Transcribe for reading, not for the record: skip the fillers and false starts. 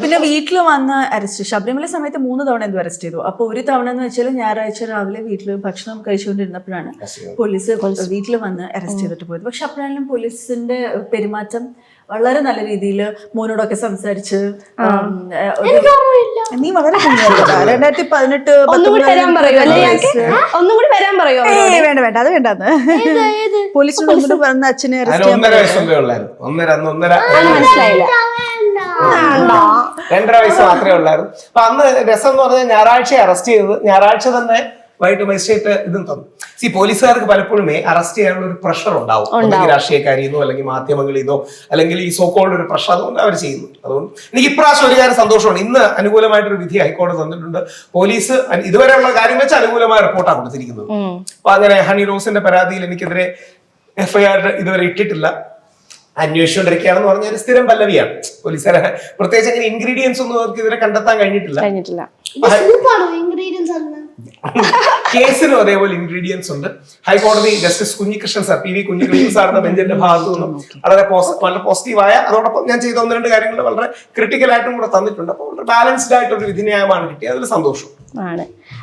പിന്നെ വീട്ടിൽ വന്ന് അറസ്റ്റ് ശബരിമല സമയത്ത് 3 തവണ എന്തോ അറസ്റ്റ് ചെയ്തു. അപ്പൊ ഒരു തവണ എന്ന് വെച്ചാൽ ഞായറാഴ്ച രാവിലെ വീട്ടിൽ ഭക്ഷണം കഴിച്ചുകൊണ്ടിരുന്നപ്പോഴാണ് പോലീസ് വീട്ടിൽ വന്ന് അറസ്റ്റ് ചെയ്തിട്ട് പോയത്. പക്ഷെ അപ്പോഴാണെങ്കിലും പോലീസിന്റെ പെരുമാറ്റം വളരെ നല്ല രീതിയിൽ മോനോടൊക്കെ സംസാരിച്ച് നീ വളരെ 2018 വേണ്ട വേണ്ട അത് വേണ്ടെന്ന് പോലീസിന് മുന്നിൽ പറഞ്ഞ അച്ഛനെ അറസ്റ്റ് മനസ്സിലായില്ല. 2.5 വയസ്സ് മാത്രമേ ഉള്ളായിരുന്നു. അപ്പൊ അന്ന് രസം എന്ന് പറഞ്ഞാൽ ഞായറാഴ്ച അറസ്റ്റ് ചെയ്തത്. ഞായറാഴ്ച തന്നെ വൈകിട്ട് മജിസ്ട്രേറ്റ് ഇതും തന്നു. പോലീസുകാർക്ക് പലപ്പോഴും അറസ്റ്റ് ചെയ്യാനുള്ള ഒരു പ്രഷർ ഉണ്ടാവും. അല്ലെങ്കിൽ രാഷ്ട്രീയക്കാരിന്നോ അല്ലെങ്കിൽ മാധ്യമങ്ങളിൽ നിന്നോ അല്ലെങ്കിൽ ഈ സോക്കോൾഡ് ഒരു പ്രഷർ അതുകൊണ്ട് അവർ ചെയ്യുന്നു. അതുകൊണ്ട് എനിക്ക് ഇപ്രാവശ്യം ഒരു കാര്യം സന്തോഷമാണ്. ഇന്ന് അനുകൂലമായിട്ടൊരു വിധി ഹൈക്കോടതി തന്നിട്ടുണ്ട്. പോലീസ് ഇതുവരെയുള്ള കാര്യം വെച്ച് അനുകൂലമായ റിപ്പോർട്ടാണ് കൊടുത്തിരിക്കുന്നത്. അപ്പൊ അങ്ങനെ ഹണി റോസിന്റെ പരാതിയിൽ എനിക്കെതിരെ FIR ഇതുവരെ ഇട്ടിട്ടില്ല. അന്വേഷിച്ചുകൊണ്ടിരിക്കുകയാണെന്ന് പറഞ്ഞ ഒരു സ്ഥിരം പല്ലവിയാണ്. പോലീസുകാരെ പ്രത്യേകിച്ച് അങ്ങനെ ഇൻഗ്രീഡിയൻസ് ഒന്നും അവർക്ക് ഇതുവരെ കണ്ടെത്താൻ കഴിഞ്ഞിട്ടില്ല. കേസിനും അതേപോലെ ഇൻഗ്രീഡിയൻസ് ഉണ്ട്. ഹൈക്കോടതി justice Kunhikrishnan sir, PV Kunhikrishnan സാറിന്റെ ബെഞ്ചിന്റെ ഭാഗത്തു നിന്നും വളരെ പോസിറ്റീവായ, അതോടൊപ്പം ഞാൻ ചെയ്ത 1-2 കാര്യങ്ങൾ വളരെ ക്രിട്ടിക്കൽ ആയിട്ടും കൂടെ തന്നിട്ടുണ്ട്. അപ്പോൾ വളരെ ബാലൻസ്ഡ് ആയിട്ടൊരു വിധിന്യായമാണ് കിട്ടിയത്. അതിൽ സന്തോഷം ആണ്.